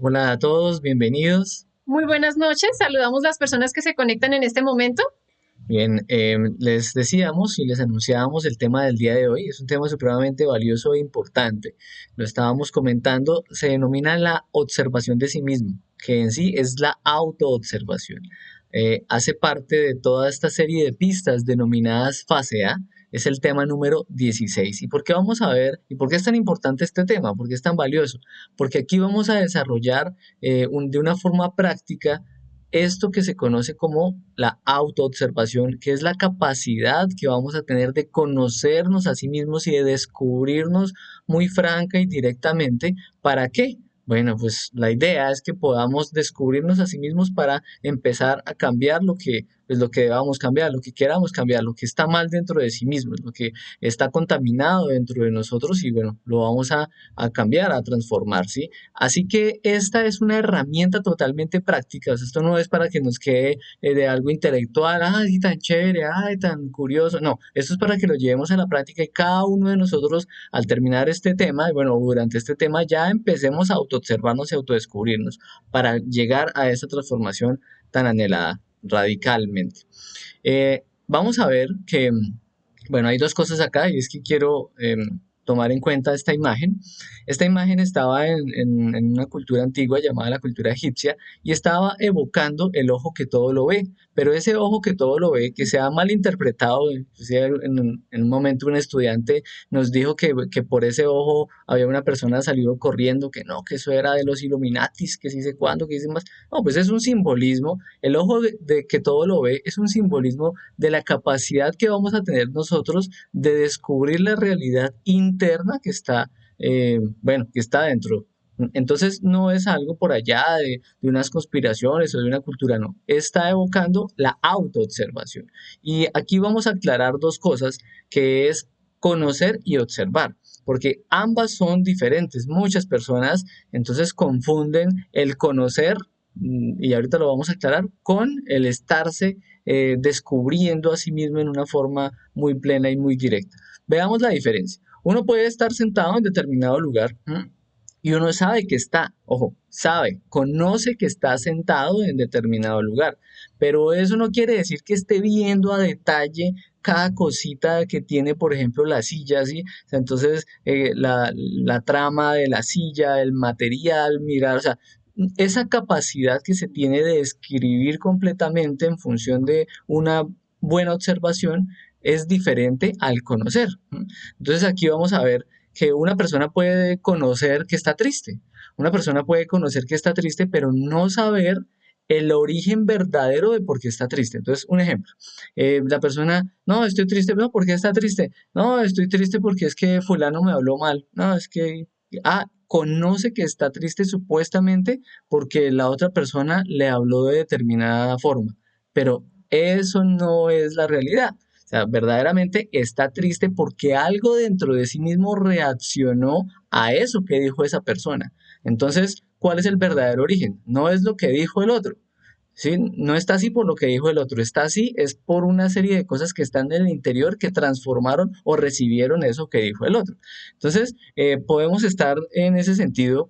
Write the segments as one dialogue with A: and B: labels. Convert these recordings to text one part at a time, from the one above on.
A: Hola a todos, bienvenidos.
B: Muy buenas noches, saludamos a las personas que se conectan en este momento.
A: Bien, les decíamos y les anunciábamos el tema del día de hoy. Es un tema supremamente valioso e importante. Lo estábamos comentando, se denomina la observación de sí mismo, que en sí es la autoobservación. Hace parte de toda esta serie de pistas denominadas fase A. Es el tema número 16. ¿Y por qué vamos a ver? ¿Y por qué es tan importante este tema? ¿Por qué es tan valioso? Porque aquí vamos a desarrollar de una forma práctica esto que se conoce como la autoobservación, que es la capacidad que vamos a tener de conocernos a sí mismos y de descubrirnos muy franca y directamente. ¿Para qué? Bueno, pues la idea es que podamos descubrirnos a sí mismos para empezar a cambiar lo que debamos cambiar, lo que queramos cambiar, lo que está mal dentro de sí mismos, lo que está contaminado dentro de nosotros y bueno, lo vamos a cambiar, a transformar, ¿sí? Así que esta es una herramienta totalmente práctica. O sea, esto no es para que nos quede de algo intelectual, ay, tan chévere, ay, tan curioso. No, esto es para que lo llevemos a la práctica y cada uno de nosotros, al terminar este tema, y bueno, durante este tema, ya empecemos a autoobservarnos y autodescubrirnos para llegar a esa transformación tan anhelada radicalmente. Vamos a ver que, bueno, hay dos cosas acá y es que quiero tomar en cuenta esta imagen. Esta imagen estaba en una cultura antigua llamada la cultura egipcia y estaba evocando el ojo que todo lo ve, pero ese ojo que todo lo ve, que se ha malinterpretado, inclusive en un momento un estudiante nos dijo que por ese ojo había una persona salido corriendo, que no, que eso era de los Illuminatis, que sí sé cuándo, que dice más. No, pues es un simbolismo. El ojo de que todo lo ve es un simbolismo de la capacidad que vamos a tener nosotros de descubrir la realidad interna que está, bueno, que está dentro. Entonces no es algo por allá de unas conspiraciones o de una cultura, no. Está evocando la autoobservación. Y aquí vamos a aclarar dos cosas, que es conocer y observar, porque ambas son diferentes. Muchas personas entonces confunden el conocer, y ahorita lo vamos a aclarar, con el estarse descubriendo a sí mismo en una forma muy plena y muy directa. Veamos la diferencia. Uno puede estar sentado en determinado lugar y uno sabe que está, ojo, sabe, conoce que está sentado en determinado lugar, pero eso no quiere decir que esté viendo a detalle cada cosita que tiene, por ejemplo, la silla, ¿sí? O sea, entonces, la trama de la silla, el material, mirar, o sea, esa capacidad que se tiene de escribir completamente en función de una buena observación es diferente al conocer. Entonces aquí vamos a ver que una persona puede conocer que está triste, una persona puede conocer que está triste, pero no saber el origen verdadero de por qué está triste. Entonces, un ejemplo, la persona, no, estoy triste, no, ¿por qué está triste? No, estoy triste porque es que fulano me habló mal, no, es que, conoce que está triste supuestamente porque la otra persona le habló de determinada forma, pero eso no es la realidad. O sea, verdaderamente está triste porque algo dentro de sí mismo reaccionó a eso que dijo esa persona. Entonces, ¿cuál es el verdadero origen? No es lo que dijo el otro, ¿sí? No está así por lo que dijo el otro, está así es por una serie de cosas que están en el interior que transformaron o recibieron eso que dijo el otro. Entonces, podemos estar en ese sentido,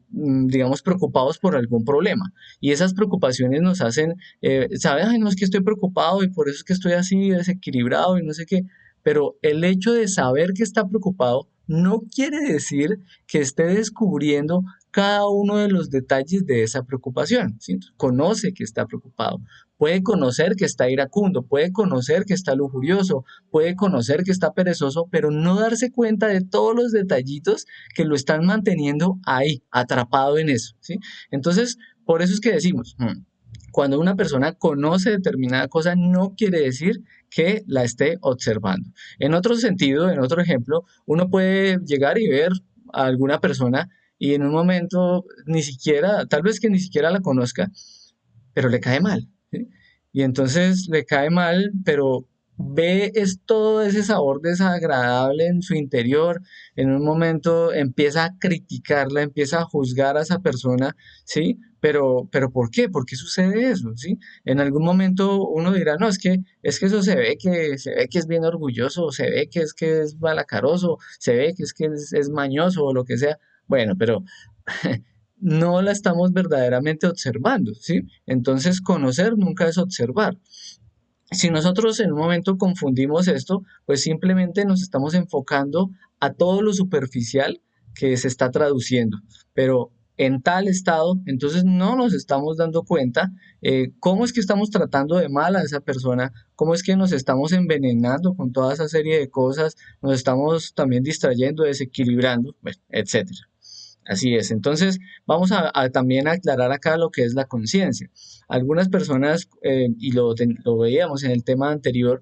A: digamos, preocupados por algún problema y esas preocupaciones nos hacen, ¿sabes? Ay, no es que estoy preocupado y por eso es que estoy así desequilibrado y no sé qué, pero el hecho de saber que está preocupado no quiere decir que esté descubriendo cada uno de los detalles de esa preocupación, ¿sí? Conoce que está preocupado, puede conocer que está iracundo, puede conocer que está lujurioso, puede conocer que está perezoso, pero no darse cuenta de todos los detallitos que lo están manteniendo ahí, atrapado en eso, ¿sí? Entonces, por eso es que decimos, cuando una persona conoce determinada cosa, no quiere decir que la esté observando. En otro sentido, en otro ejemplo, uno puede llegar y ver a alguna persona y en un momento ni siquiera, tal vez que ni siquiera la conozca, pero le cae mal, ¿sí? Y entonces le cae mal, pero ve es todo ese sabor desagradable en su interior, en un momento empieza a criticarla, empieza a juzgar a esa persona, ¿sí? pero ¿por qué? ¿Por qué sucede eso? ¿Sí? En algún momento uno dirá, no, es que eso se ve que es bien orgulloso, se ve que es balacaroso, se ve que es mañoso o lo que sea. Bueno, pero no la estamos verdaderamente observando, ¿sí? Entonces, conocer nunca es observar. Si nosotros en un momento confundimos esto, pues simplemente nos estamos enfocando a todo lo superficial que se está traduciendo, pero en tal estado, entonces no nos estamos dando cuenta cómo es que estamos tratando de mal a esa persona, cómo es que nos estamos envenenando con toda esa serie de cosas, nos estamos también distrayendo, desequilibrando, bueno, etcétera. Así es. Entonces, vamos a también aclarar acá lo que es la conciencia. Algunas personas, y lo veíamos en el tema anterior,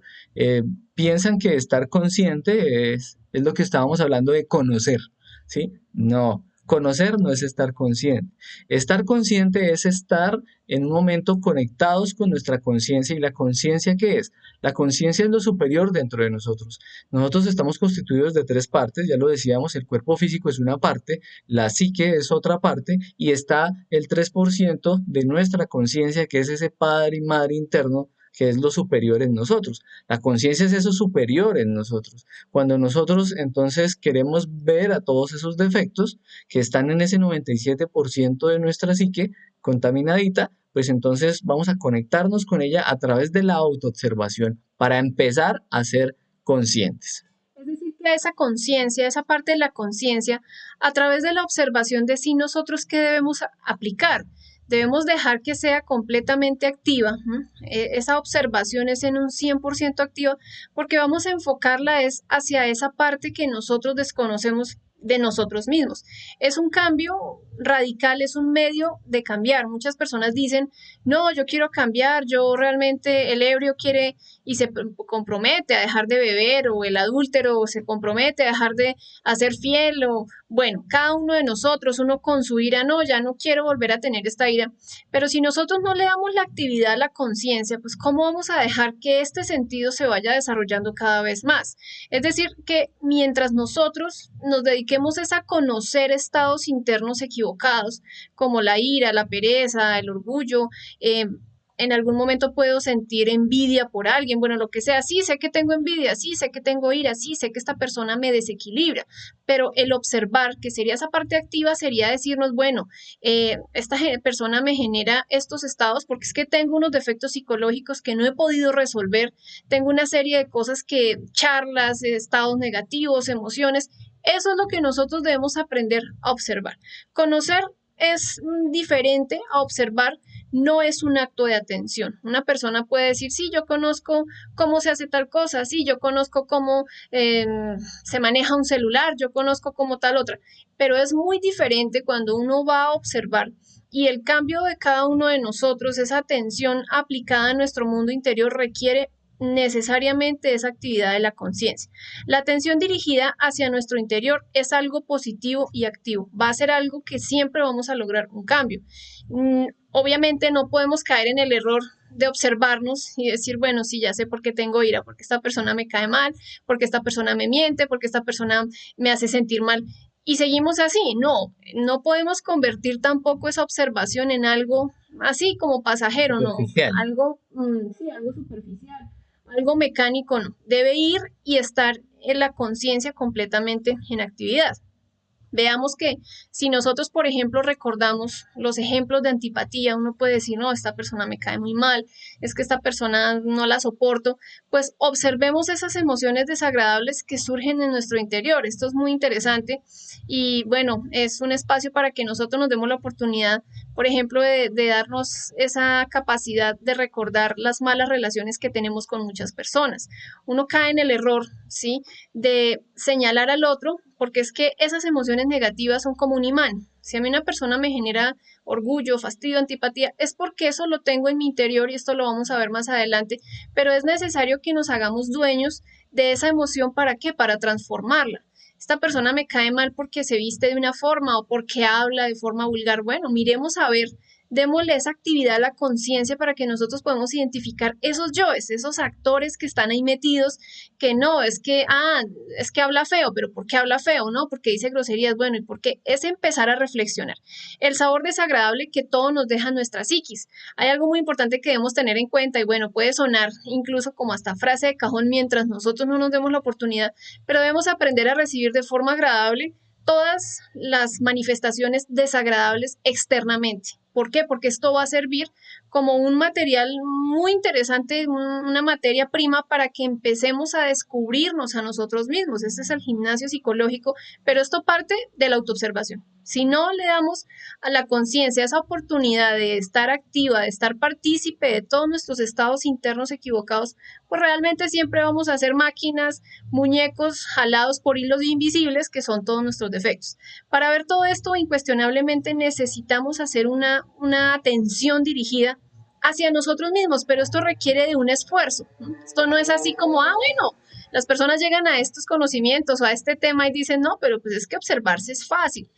A: piensan que estar consciente es lo que estábamos hablando de conocer, ¿sí? No, conocer no es estar consciente. Estar consciente es estar en un momento conectados con nuestra conciencia. ¿Y la conciencia qué es? La conciencia es lo superior dentro de nosotros. Nosotros estamos constituidos de tres partes, ya lo decíamos, el cuerpo físico es una parte, la psique es otra parte y está el 3% de nuestra conciencia, que es ese padre y madre interno, que es lo superior en nosotros. La conciencia es eso superior en nosotros. Cuando nosotros entonces queremos ver a todos esos defectos que están en ese 97% de nuestra psique contaminadita, pues entonces vamos a conectarnos con ella a través de la autoobservación para empezar a ser conscientes.
B: Es decir, que esa conciencia, esa parte de la conciencia, a través de la observación de sí nosotros qué debemos aplicar. Debemos dejar que sea completamente activa. Esa observación es en un 100% activa porque vamos a enfocarla es hacia esa parte que nosotros desconocemos de nosotros mismos. Es un cambio radical, es un medio de cambiar. Muchas personas dicen, no, yo quiero cambiar, yo realmente el ebrio quiere y se compromete a dejar de beber o el adúltero se compromete a dejar de hacer fiel o bueno, cada uno de nosotros, uno con su ira, no, ya no quiero volver a tener esta ira, pero si nosotros no le damos la actividad a la conciencia, pues ¿cómo vamos a dejar que este sentido se vaya desarrollando cada vez más? Es decir, que mientras nosotros nos dediquemos es a conocer estados internos equivocados, como la ira, la pereza, el orgullo, en algún momento puedo sentir envidia por alguien, bueno, lo que sea, sí sé que tengo envidia, sí sé que tengo ira, sí sé que esta persona me desequilibra, pero el observar, que sería esa parte activa, sería decirnos, bueno, esta persona me genera estos estados porque es que tengo unos defectos psicológicos que no he podido resolver, tengo una serie de cosas que, charlas, estados negativos, emociones, eso es lo que nosotros debemos aprender a observar. Conocer es diferente a observar, no es un acto de atención. Una persona puede decir, sí, yo conozco cómo se hace tal cosa, sí, yo conozco cómo se maneja un celular, yo conozco cómo tal otra, pero es muy diferente cuando uno va a observar y el cambio de cada uno de nosotros, esa atención aplicada a nuestro mundo interior requiere necesariamente esa actividad de la conciencia. La atención dirigida hacia nuestro interior es algo positivo y activo. Va a ser algo que siempre vamos a lograr un cambio. Obviamente no podemos caer en el error de observarnos y decir, bueno, sí, ya sé por qué tengo ira, porque esta persona me cae mal, porque esta persona me miente, porque esta persona me hace sentir mal. Y seguimos así. No, no podemos convertir tampoco esa observación en algo así como pasajero, no,
A: Superficial.
B: algo, sí, algo superficial, algo mecánico, no. Debe ir y estar en la conciencia completamente en actividad. Veamos que si nosotros, por ejemplo, recordamos los ejemplos de antipatía, uno puede decir, no, esta persona me cae muy mal, es que esta persona no la soporto, pues observemos esas emociones desagradables que surgen en nuestro interior. Esto es muy interesante y bueno, es un espacio para que nosotros nos demos la oportunidad, por ejemplo, de darnos esa capacidad de recordar las malas relaciones que tenemos con muchas personas. Uno cae en el error, ¿sí?, de señalar al otro, porque es que esas emociones negativas son como un imán. Si a mí una persona me genera orgullo, fastidio, antipatía, es porque eso lo tengo en mi interior y esto lo vamos a ver más adelante, pero es necesario que nos hagamos dueños de esa emoción. ¿Para qué? Para transformarla. Esta persona me cae mal porque se viste de una forma o porque habla de forma vulgar. Bueno, miremos a ver démosle esa actividad a la conciencia para que nosotros podamos identificar esos yoes, esos actores que están ahí metidos, que no, es que habla feo, pero ¿por qué habla feo? ¿No? Porque dice groserías, bueno, ¿y por qué? Es empezar a reflexionar. El sabor desagradable que todo nos deja en nuestra psiquis. Hay algo muy importante que debemos tener en cuenta y bueno, puede sonar incluso como hasta frase de cajón mientras nosotros no nos demos la oportunidad, pero debemos aprender a recibir de forma agradable todas las manifestaciones desagradables externamente. ¿Por qué? Porque esto va a servir como un material muy interesante, una materia prima para que empecemos a descubrirnos a nosotros mismos. Este es el gimnasio psicológico, pero esto parte de la autoobservación. Si no le damos a la conciencia esa oportunidad de estar activa, de estar partícipe de todos nuestros estados internos equivocados, pues realmente siempre vamos a ser máquinas, muñecos jalados por hilos invisibles que son todos nuestros defectos. Para ver todo esto, incuestionablemente necesitamos hacer una atención dirigida hacia nosotros mismos, pero esto requiere de un esfuerzo. Esto no es así como, bueno, las personas llegan a estos conocimientos o a este tema y dicen, no, pero pues es que observarse es fácil.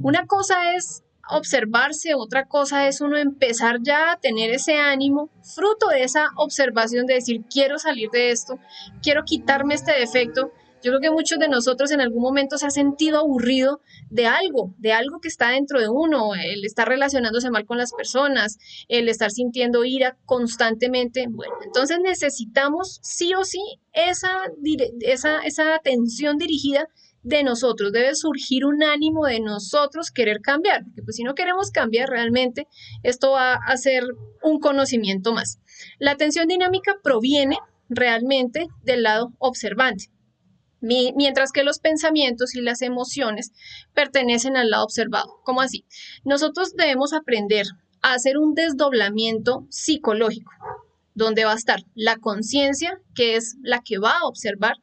B: Una cosa es observarse, otra cosa es uno empezar ya a tener ese ánimo, fruto de esa observación de decir, quiero salir de esto, quiero quitarme este defecto. Yo creo que muchos de nosotros en algún momento se ha sentido aburrido de algo que está dentro de uno, el estar relacionándose mal con las personas, el estar sintiendo ira constantemente. Bueno, entonces necesitamos sí o sí esa atención dirigida de nosotros, debe surgir un ánimo de nosotros querer cambiar, porque pues si no queremos cambiar realmente, esto va a ser un conocimiento más. La atención dinámica proviene realmente del lado observante, mientras que los pensamientos y las emociones pertenecen al lado observado. ¿Cómo así? Nosotros debemos aprender a hacer un desdoblamiento psicológico, donde va a estar la conciencia, que es la que va a observar,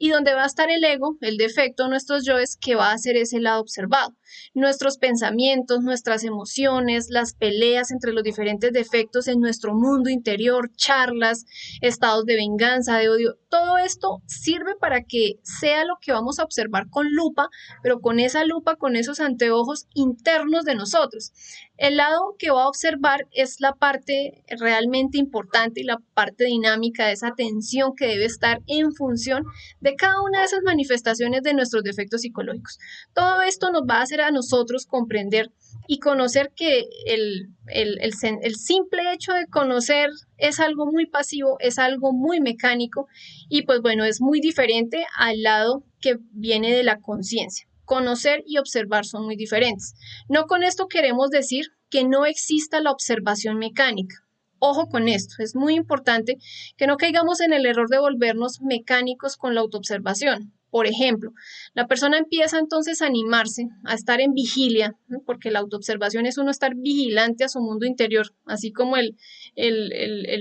B: y donde va a estar el ego, el defecto, nuestros yoes, que va a ser ese lado observado. Nuestros pensamientos, nuestras emociones, las peleas entre los diferentes defectos en nuestro mundo interior, charlas, estados de venganza, de odio, todo esto sirve para que sea lo que vamos a observar con lupa, pero con esa lupa, con esos anteojos internos de nosotros. El lado que va a observar es la parte realmente importante y la parte dinámica de esa atención que debe estar en función de cada una de esas manifestaciones de nuestros defectos psicológicos. Todo esto nos va a hacer a nosotros comprender y conocer que el simple hecho de conocer es algo muy pasivo, es algo muy mecánico y pues bueno, es muy diferente al lado que viene de la conciencia. Conocer y observar son muy diferentes. No con esto queremos decir que no exista la observación mecánica. Ojo con esto, es muy importante que no caigamos en el error de volvernos mecánicos con la autoobservación. Por ejemplo, la persona empieza entonces a animarse, a estar en vigilia, ¿no? Porque la autoobservación es uno estar vigilante a su mundo interior, así como el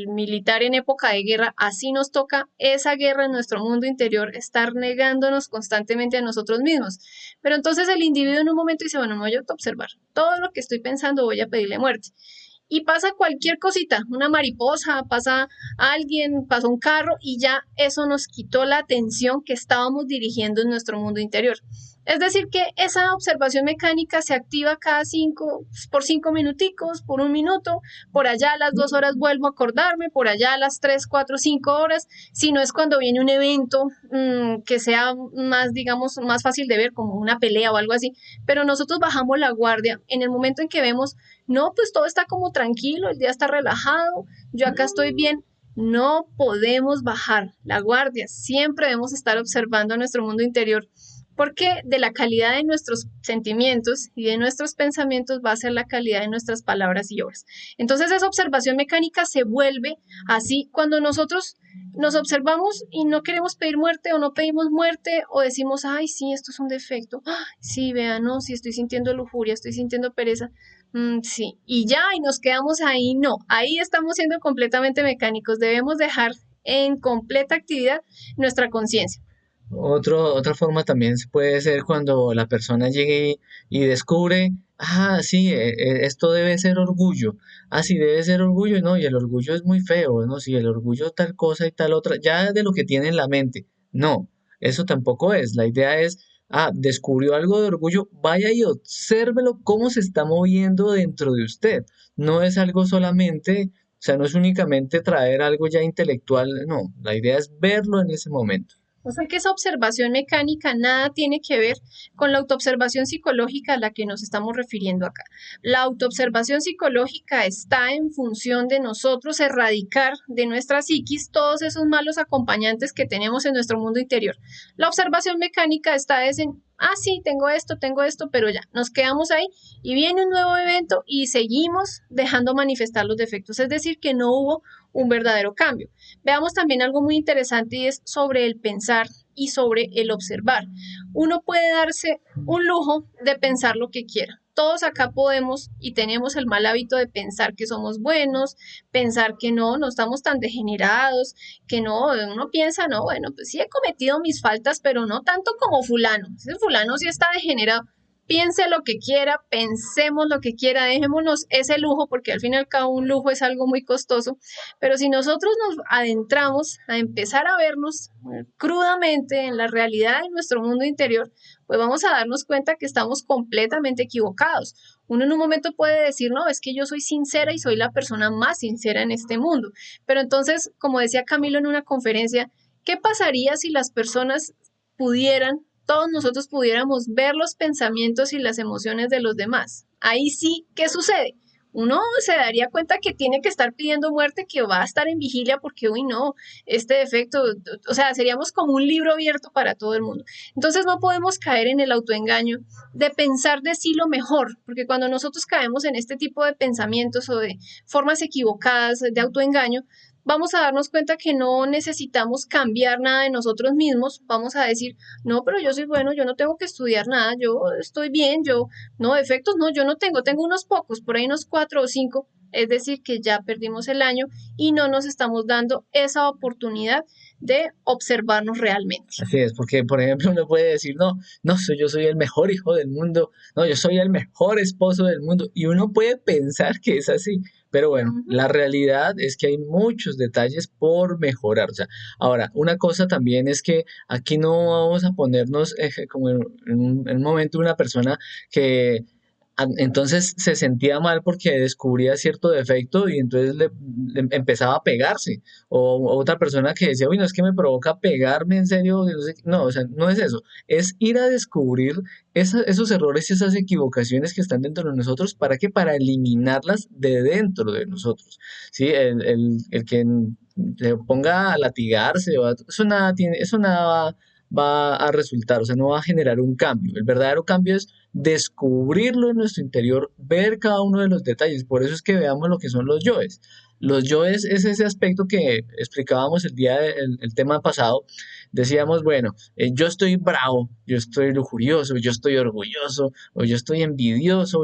B: militar en época de guerra, así nos toca esa guerra en nuestro mundo interior, estar negándonos constantemente a nosotros mismos. Pero entonces el individuo en un momento dice, bueno, me voy a autoobservar, todo lo que estoy pensando voy a pedirle muerte. Y pasa cualquier cosita, una mariposa, pasa alguien, pasa un carro y ya eso nos quitó la atención que estábamos dirigiendo en nuestro mundo interior. Es decir, que esa observación mecánica se activa por 5 minuticos, por 1 minuto, por allá a las 2 horas vuelvo a acordarme, por allá a las 3, 4, 5 horas, si no es cuando viene un evento que sea más, digamos, más fácil de ver, como una pelea o algo así, pero nosotros bajamos la guardia en el momento en que vemos, no, pues todo está como tranquilo, el día está relajado, yo acá estoy bien. No podemos bajar la guardia, siempre debemos estar observando nuestro mundo interior porque de la calidad de nuestros sentimientos y de nuestros pensamientos va a ser la calidad de nuestras palabras y obras. Entonces esa observación mecánica se vuelve así cuando nosotros nos observamos y no queremos pedir muerte o no pedimos muerte o decimos, ay, sí, esto es un defecto, ay, sí, vean, no, sí, estoy sintiendo lujuria, estoy sintiendo pereza, sí, y ya, y nos quedamos ahí, no, ahí estamos siendo completamente mecánicos, debemos dejar en completa actividad nuestra conciencia.
A: Otra forma también puede ser cuando la persona llegue y descubre, sí, esto debe ser orgullo, sí, debe ser orgullo, no, y el orgullo es muy feo, no, sí, el orgullo tal cosa y tal otra, ya de lo que tiene en la mente, no, eso tampoco es, la idea es descubrió algo de orgullo, vaya y obsérvelo cómo se está moviendo dentro de usted. No es algo solamente, o sea, no es únicamente traer algo ya intelectual, no, la idea es verlo en ese momento.
B: O sea que esa observación mecánica nada tiene que ver con la autoobservación psicológica a la que nos estamos refiriendo acá. La autoobservación psicológica está en función de nosotros erradicar de nuestra psiquis todos esos malos acompañantes que tenemos en nuestro mundo interior. La observación mecánica está en, sí, tengo esto, pero ya, nos quedamos ahí y viene un nuevo evento y seguimos dejando manifestar los defectos. Es decir, que no hubo un verdadero cambio. Veamos también algo muy interesante y es sobre el pensar y sobre el observar. Uno puede darse un lujo de pensar lo que quiera. Todos acá podemos y tenemos el mal hábito de pensar que somos buenos, pensar que no estamos tan degenerados, que no, uno piensa, no, bueno, pues sí he cometido mis faltas, pero no tanto como fulano. Ese fulano sí está degenerado. Piense lo que quiera, pensemos lo que quiera, dejémonos ese lujo, porque al fin y al cabo un lujo es algo muy costoso, pero si nosotros nos adentramos a empezar a vernos crudamente en la realidad de nuestro mundo interior, pues vamos a darnos cuenta que estamos completamente equivocados. Uno en un momento puede decir, no, es que yo soy sincera y soy la persona más sincera en este mundo. Pero entonces, como decía Camilo en una conferencia, ¿qué pasaría si las personas pudieran, todos nosotros pudiéramos ver los pensamientos y las emociones de los demás? Ahí sí, ¿qué sucede? Uno se daría cuenta que tiene que estar pidiendo muerte, que va a estar en vigilia porque, uy, no, este defecto, o sea, seríamos como un libro abierto para todo el mundo. Entonces no podemos caer en el autoengaño de pensar de sí lo mejor, porque cuando nosotros caemos en este tipo de pensamientos o de formas equivocadas de autoengaño, vamos a darnos cuenta que no necesitamos cambiar nada de nosotros mismos, vamos a decir, no, pero yo soy bueno, yo no tengo que estudiar nada, yo estoy bien, yo no, defectos no, yo no tengo unos pocos, por ahí unos 4 o 5, es decir, que ya perdimos el año y no nos estamos dando esa oportunidad de observarnos realmente.
A: Así es, porque por ejemplo uno puede decir, no, no, yo soy el mejor hijo del mundo, no, yo soy el mejor esposo del mundo, y uno puede pensar que es así, pero bueno,
B: Ujú.
A: la realidad es que hay muchos detalles por mejorar. O sea, ahora, una cosa también es que aquí no vamos a ponernos como en un momento una persona que entonces se sentía mal porque descubría cierto defecto y entonces le empezaba a pegarse. O otra persona que decía, uy, no es que me provoca pegarme en serio. No, sé no, o sea, no es eso. Es ir a descubrir esos errores y esas equivocaciones que están dentro de nosotros. ¿Para qué? Para eliminarlas de dentro de nosotros. ¿Sí? El que se ponga a latigarse, eso nada va a resultar, o sea, no va a generar un cambio. El verdadero cambio es descubrirlo en nuestro interior, ver cada uno de los detalles. Por eso es que veamos lo que son los yoes. Los yoes es ese aspecto que explicábamos el tema pasado. Decíamos, bueno, yo estoy bravo, yo estoy lujurioso, yo estoy orgulloso, o yo estoy envidioso,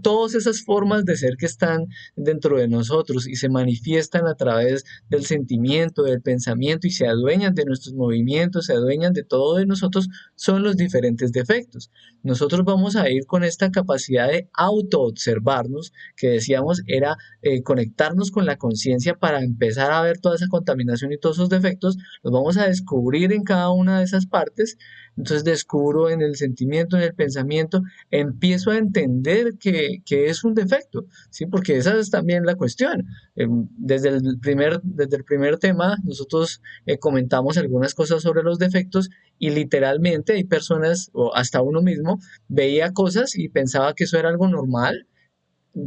A: todas esas formas de ser que están dentro de nosotros y se manifiestan a través del sentimiento, del pensamiento y se adueñan de nuestros movimientos, se adueñan de todo de nosotros, son los diferentes defectos. Nosotros vamos a ir con esta capacidad de autoobservarnos, que decíamos era conectarnos con la conciencia para empezar a ver toda esa contaminación y todos esos defectos, los vamos a descubrir en cada una de esas partes. Entonces descubro en el sentimiento, en el pensamiento, empiezo a entender que es un defecto, ¿sí? Porque esa es también la cuestión. Desde el primer tema, nosotros comentamos algunas cosas sobre los defectos y literalmente hay personas, o hasta uno mismo, veía cosas y pensaba que eso era algo normal.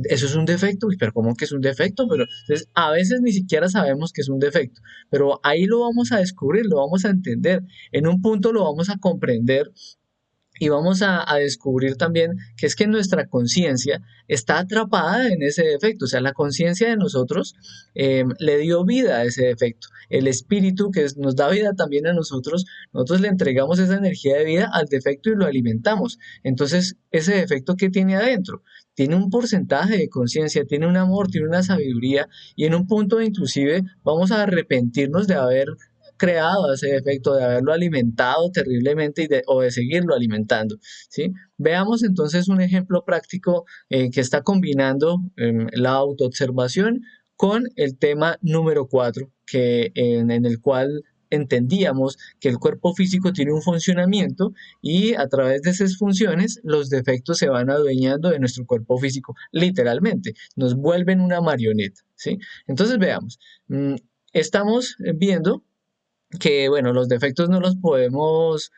A: Eso es un defecto, pero ¿cómo que es un defecto? Pero entonces, a veces ni siquiera sabemos que es un defecto, pero ahí lo vamos a descubrir, lo vamos a entender, en un punto lo vamos a comprender y vamos a descubrir también que es que nuestra conciencia está atrapada en ese defecto, o sea, la conciencia de nosotros le dio vida a ese defecto. El espíritu nos da vida también a nosotros le entregamos esa energía de vida al defecto y lo alimentamos. Entonces, ese defecto que tiene adentro, tiene un porcentaje de conciencia, tiene un amor, tiene una sabiduría y en un punto inclusive vamos a arrepentirnos de haber creado ese defecto, de haberlo alimentado terriblemente o de seguirlo alimentando, ¿sí? Veamos entonces un ejemplo práctico que está combinando la autoobservación con el tema número 4, en el cual entendíamos que el cuerpo físico tiene un funcionamiento y a través de esas funciones los defectos se van adueñando de nuestro cuerpo físico, literalmente, nos vuelven una marioneta, ¿sí? Entonces veamos, estamos viendo que, bueno, los defectos no los podemos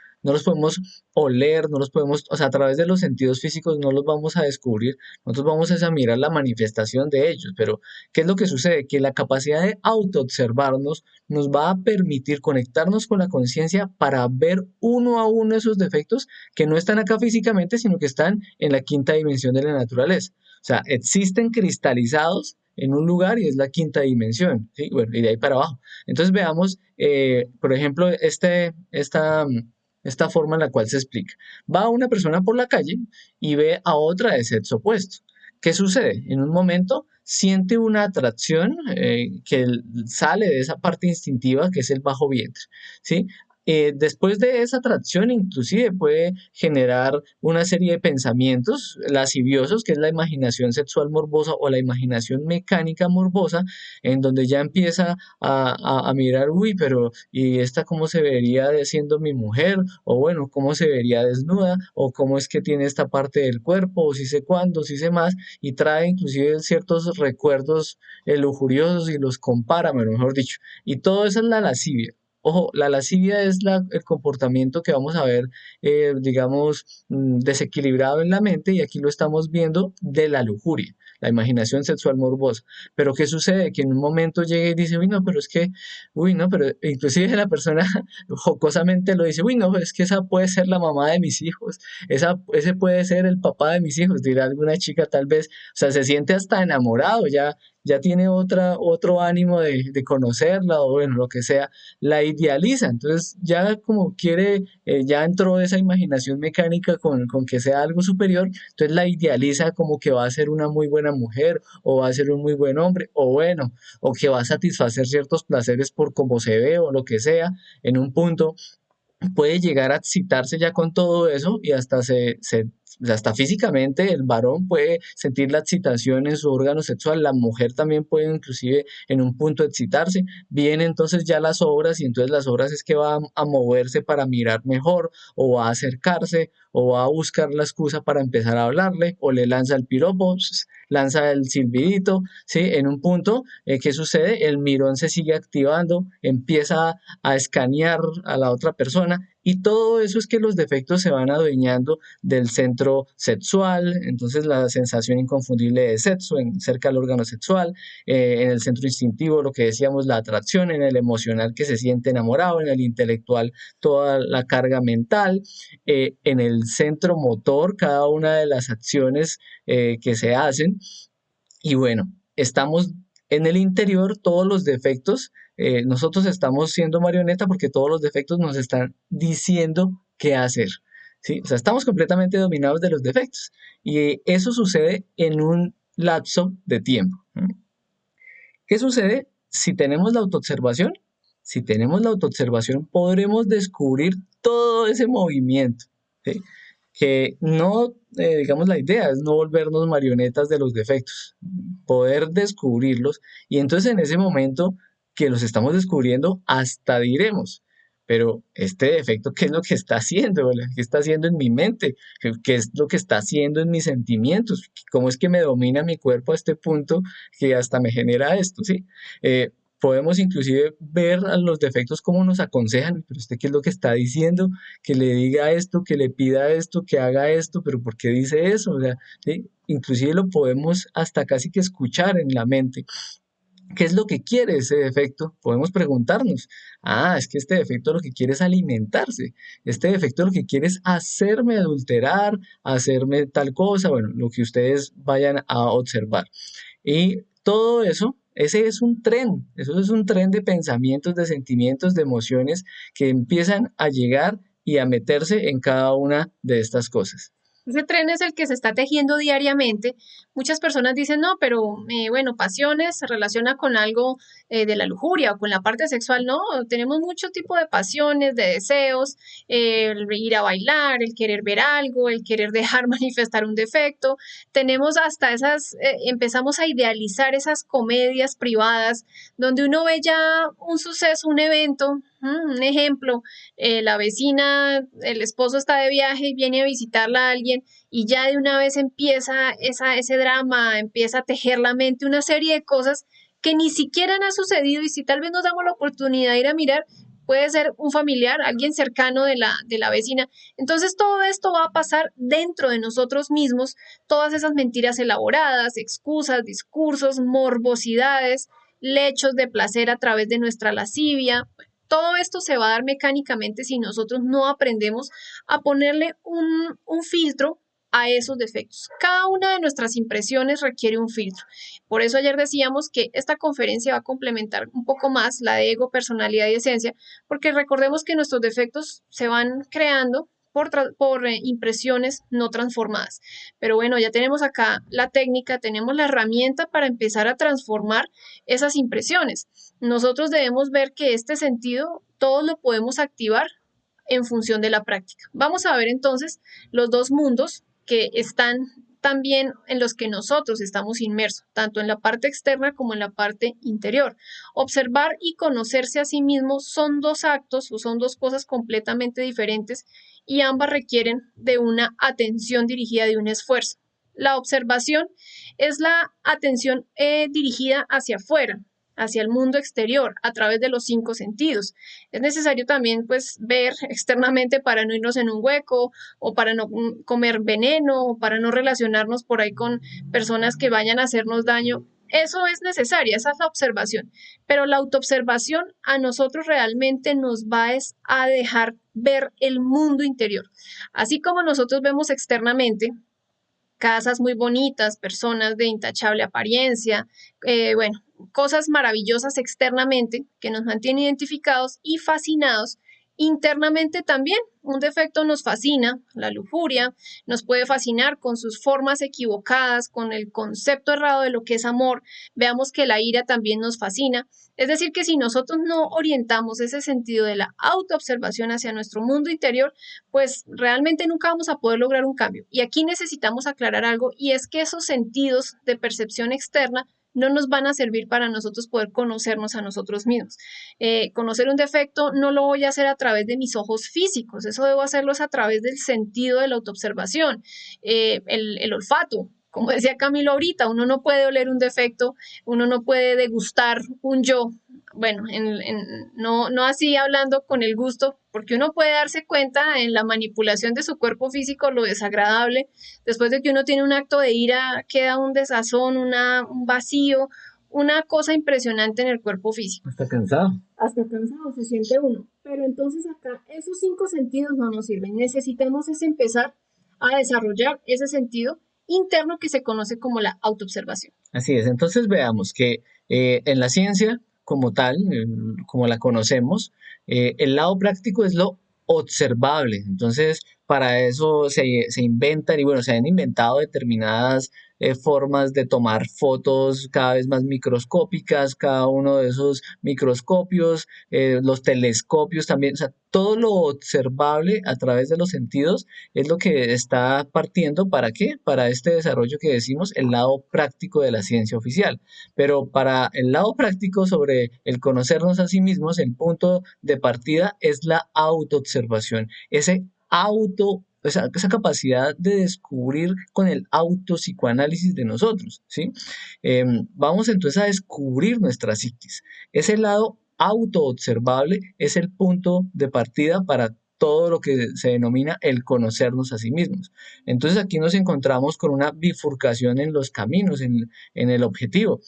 A: oler, no los podemos, o sea, a través de los sentidos físicos no los vamos a descubrir, nosotros vamos a mirar la manifestación de ellos, pero ¿qué es lo que sucede? Que la capacidad de autoobservarnos nos va a permitir conectarnos con la conciencia para ver uno a uno esos defectos que no están acá físicamente, sino que están en la quinta dimensión de la naturaleza. O sea, existen cristalizados en un lugar y es la quinta dimensión, ¿sí? Bueno, y de ahí para abajo. Entonces veamos, por ejemplo, esta forma en la cual se explica. Va una persona por la calle y ve a otra de sexo opuesto. ¿Qué sucede? En un momento siente una atracción que sale de esa parte instintiva que es el bajo vientre, ¿sí? Después de esa atracción, inclusive puede generar una serie de pensamientos lasciviosos, que es la imaginación sexual morbosa o la imaginación mecánica morbosa, en donde ya empieza a mirar, uy, pero ¿y esta cómo se vería siendo mi mujer? O bueno, ¿cómo se vería desnuda? O ¿cómo es que tiene esta parte del cuerpo? O si sé cuándo, si sé más, y trae inclusive ciertos recuerdos lujuriosos y los compara, bueno, mejor dicho. Y todo eso es la lascivia. Ojo, la lascivia es el comportamiento que vamos a ver, digamos, desequilibrado en la mente y aquí lo estamos viendo de la lujuria, la imaginación sexual morbosa. Pero ¿qué sucede? Que en un momento llega y dice, uy, no, pero es que, uy, no, pero inclusive la persona jocosamente lo dice, uy, no, es que esa puede ser la mamá de mis hijos, ese puede ser el papá de mis hijos, dirá alguna chica tal vez, o sea, se siente hasta enamorado, ya tiene otro ánimo de conocerla o bueno, lo que sea, la idealiza, entonces ya como quiere, ya entró esa imaginación mecánica con que sea algo superior, entonces la idealiza como que va a ser una muy buena mujer o va a ser un muy buen hombre o bueno, o que va a satisfacer ciertos placeres por cómo se ve o lo que sea, en un punto puede llegar a excitarse ya con todo eso y hasta físicamente el varón puede sentir la excitación en su órgano sexual, la mujer también puede inclusive en un punto excitarse, vienen entonces ya las obras y entonces las obras es que va a moverse para mirar mejor o va a acercarse o va a buscar la excusa para empezar a hablarle o le lanza el piropo, lanza el silbidito, ¿sí? En un punto, ¿qué sucede? El mirón se sigue activando, empieza a escanear a la otra persona y todo eso es que los defectos se van adueñando del centro sexual, entonces la sensación inconfundible de sexo cerca del órgano sexual, en el centro instintivo lo que decíamos la atracción, en el emocional que se siente enamorado, en el intelectual toda la carga mental, en el centro motor cada una de las acciones que se hacen y bueno, estamos en el interior, todos los defectos, nosotros estamos siendo marioneta porque todos los defectos nos están diciendo qué hacer. ¿Sí? O sea, estamos completamente dominados de los defectos. Y eso sucede en un lapso de tiempo. ¿Qué sucede si tenemos la autoobservación? Si tenemos la autoobservación, podremos descubrir todo ese movimiento. ¿Sí? Que no, digamos, la idea es no volvernos marionetas de los defectos, poder descubrirlos y entonces en ese momento que los estamos descubriendo, hasta diremos, pero este defecto, ¿qué es lo que está haciendo? ¿Qué está haciendo en mi mente? ¿Qué es lo que está haciendo en mis sentimientos? ¿Cómo es que me domina mi cuerpo a este punto que hasta me genera esto? ¿Sí? Podemos inclusive ver a los defectos cómo nos aconsejan, pero usted qué es lo que está diciendo, que le diga esto, que le pida esto, que haga esto, pero ¿por qué dice eso? O sea, ¿sí? Inclusive lo podemos hasta casi que escuchar en la mente. ¿Qué es lo que quiere ese defecto? Podemos preguntarnos. Ah, es que este defecto lo que quiere es alimentarse. Este defecto lo que quiere es hacerme adulterar, hacerme tal cosa, bueno, lo que ustedes vayan a observar. Y todo eso, ese es un tren, eso es un tren de pensamientos, de sentimientos, de emociones que empiezan a llegar y a meterse en cada una de estas cosas.
B: Ese tren es el que se está tejiendo diariamente. Muchas personas dicen, no, pero bueno, pasiones se relaciona con algo de la lujuria o con la parte sexual. No, tenemos mucho tipo de pasiones, de deseos, el ir a bailar, el querer ver algo, el querer dejar manifestar un defecto. Tenemos hasta empezamos a idealizar esas comedias privadas donde uno ve ya un suceso, un evento. Un ejemplo, la vecina, el esposo está de viaje y viene a visitarla a alguien y ya de una vez empieza ese drama, empieza a tejer la mente una serie de cosas que ni siquiera han sucedido y si tal vez nos damos la oportunidad de ir a mirar, puede ser un familiar, alguien cercano de la vecina. Entonces todo esto va a pasar dentro de nosotros mismos, todas esas mentiras elaboradas, excusas, discursos, morbosidades, lechos de placer a través de nuestra lascivia. Todo esto se va a dar mecánicamente si nosotros no aprendemos a ponerle un filtro a esos defectos. Cada una de nuestras impresiones requiere un filtro. Por eso ayer decíamos que esta conferencia va a complementar un poco más la de ego, personalidad y esencia, porque recordemos que nuestros defectos se van creando por impresiones no transformadas. Pero bueno, ya tenemos acá la técnica, tenemos la herramienta para empezar a transformar esas impresiones. Nosotros debemos ver que este sentido todos lo podemos activar en función de la práctica. Vamos a ver entonces los dos mundos que están también en los que nosotros estamos inmersos, tanto en la parte externa como en la parte interior. Observar y conocerse a sí mismo son dos actos o son dos cosas completamente diferentes y ambas requieren de una atención dirigida, de un esfuerzo. La observación es la atención dirigida hacia afuera, hacia el mundo exterior, a través de los cinco sentidos. Es necesario también, pues, ver externamente para no irnos en un hueco o para no comer veneno o para no relacionarnos por ahí con personas que vayan a hacernos daño. Eso es necesario, esa es la observación. Pero la autoobservación a nosotros realmente nos va a dejar ver el mundo interior. Así como nosotros vemos externamente, casas muy bonitas, personas de intachable apariencia, bueno, cosas maravillosas externamente que nos mantienen identificados y fascinados. Internamente también, un defecto nos fascina, la lujuria, nos puede fascinar con sus formas equivocadas, con el concepto errado de lo que es amor. Veamos que la ira también nos fascina. Es decir, que si nosotros no orientamos ese sentido de la autoobservación hacia nuestro mundo interior, pues realmente nunca vamos a poder lograr un cambio. Y aquí necesitamos aclarar algo y es que esos sentidos de percepción externa no nos van a servir para nosotros poder conocernos a nosotros mismos. Conocer un defecto no lo voy a hacer a través de mis ojos físicos, eso debo hacerlo a través del sentido de la autoobservación, el olfato. Como decía Camilo ahorita, uno no puede oler un defecto, uno no puede degustar un yo, bueno, no así hablando con el gusto, porque uno puede darse cuenta en la manipulación de su cuerpo físico lo desagradable. Después de que uno tiene un acto de ira, queda un desazón, un vacío, una cosa impresionante en el cuerpo físico.
A: Está cansado.
B: Hasta cansado se siente uno. Pero entonces acá esos cinco sentidos no nos sirven. Necesitamos es empezar a desarrollar ese sentido interno que se conoce como la autoobservación.
A: Así es, entonces veamos que en la ciencia como tal, como la conocemos, el lado práctico es lo observable. Entonces, para eso se inventan y bueno, se han inventado determinadas formas de tomar fotos cada vez más microscópicas, cada uno de esos microscopios, los telescopios también, o sea, todo lo observable a través de los sentidos es lo que está partiendo, ¿para qué? Para este desarrollo que decimos, el lado práctico de la ciencia oficial. Pero para el lado práctico sobre el conocernos a sí mismos, el punto de partida es la autoobservación, esa capacidad de descubrir con el autopsicoanálisis de nosotros, ¿sí? Vamos entonces a descubrir nuestra psiquis. Ese lado autoobservable es el punto de partida para todo lo que se denomina el conocernos a sí mismos. Entonces aquí nos encontramos con una bifurcación en los caminos, en el objetivo.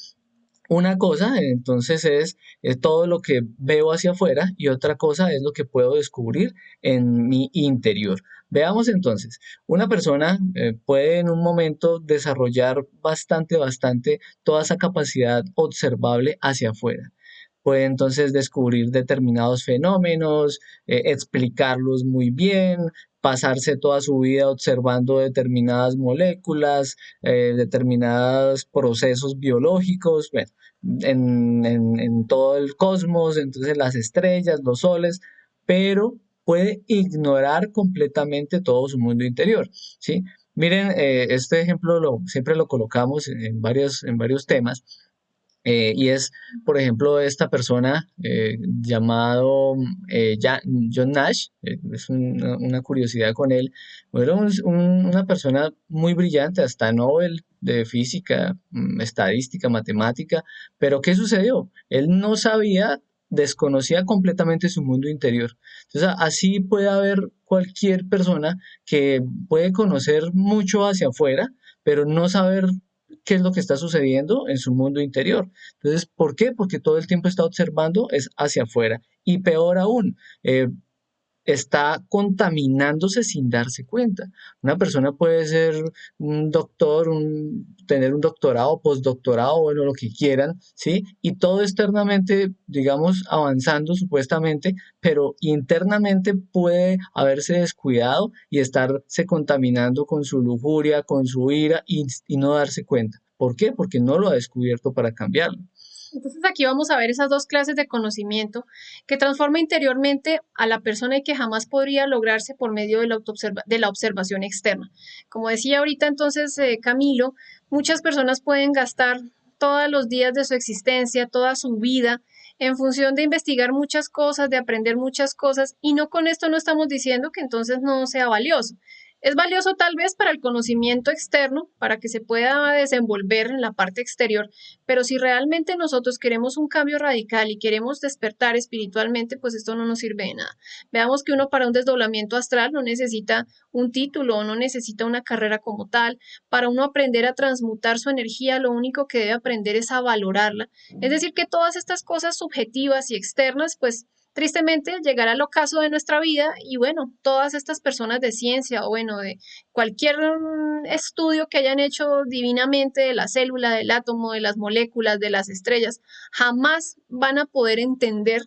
A: Una cosa entonces es todo lo que veo hacia afuera y otra cosa es lo que puedo descubrir en mi interior. Veamos entonces, una persona puede en un momento desarrollar bastante toda esa capacidad observable hacia afuera. Puede entonces descubrir determinados fenómenos, explicarlos muy bien, pasarse toda su vida observando determinadas moléculas, determinados procesos biológicos, bueno, en todo el cosmos, entonces las estrellas, los soles, pero puede ignorar completamente todo su mundo interior, ¿sí? Miren, este ejemplo siempre lo colocamos en varios temas. Y es, por ejemplo, esta persona llamado John Nash, es una curiosidad con él. Era una persona muy brillante, hasta Nobel de física, estadística, matemática, pero ¿qué sucedió? Él no sabía, desconocía completamente su mundo interior. Entonces, así puede haber cualquier persona que puede conocer mucho hacia afuera, pero no saber qué es lo que está sucediendo en su mundo interior. Entonces, ¿por qué? Porque todo el tiempo está observando es hacia afuera. Y peor aún, está contaminándose sin darse cuenta. Una persona puede ser un doctor, tener un doctorado, postdoctorado, bueno, lo que quieran, ¿sí? Y todo externamente, digamos, avanzando supuestamente, pero internamente puede haberse descuidado y estarse contaminando con su lujuria, con su ira y no darse cuenta. ¿Por qué? Porque no lo ha descubierto para cambiarlo.
B: Entonces aquí vamos a ver esas dos clases de conocimiento que transforma interiormente a la persona y que jamás podría lograrse por medio de de la observación externa. Como decía ahorita entonces Camilo, muchas personas pueden gastar todos los días de su existencia, toda su vida, en función de investigar muchas cosas, de aprender muchas cosas, y no con esto no estamos diciendo que entonces no sea valioso. Es valioso tal vez para el conocimiento externo, para que se pueda desenvolver en la parte exterior, pero si realmente nosotros queremos un cambio radical y queremos despertar espiritualmente, pues esto no nos sirve de nada. Veamos que uno para un desdoblamiento astral no necesita un título, no necesita una carrera como tal. Para uno aprender a transmutar su energía, lo único que debe aprender es a valorarla. Es decir, que todas estas cosas subjetivas y externas, pues tristemente llegará al ocaso de nuestra vida y bueno, todas estas personas de ciencia o bueno, de cualquier estudio que hayan hecho divinamente de la célula, del átomo, de las moléculas, de las estrellas, jamás van a poder entender